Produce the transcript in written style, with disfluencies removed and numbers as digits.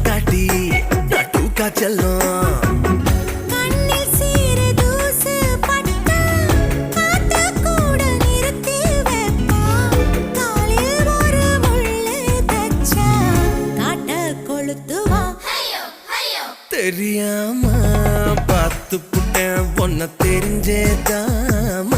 காட்டி டூக்கா செல்லும் கண்ணில் சீர தூசு பட்டா காத்து கூட நிறுத்தி வைப்பா காலில் ஒரு முள்ளு தச்சா காட்ட கொளுத்துவா தெரியாம பார்த்து புட்டேன் பொண்ண தெரிஞ்சேதான்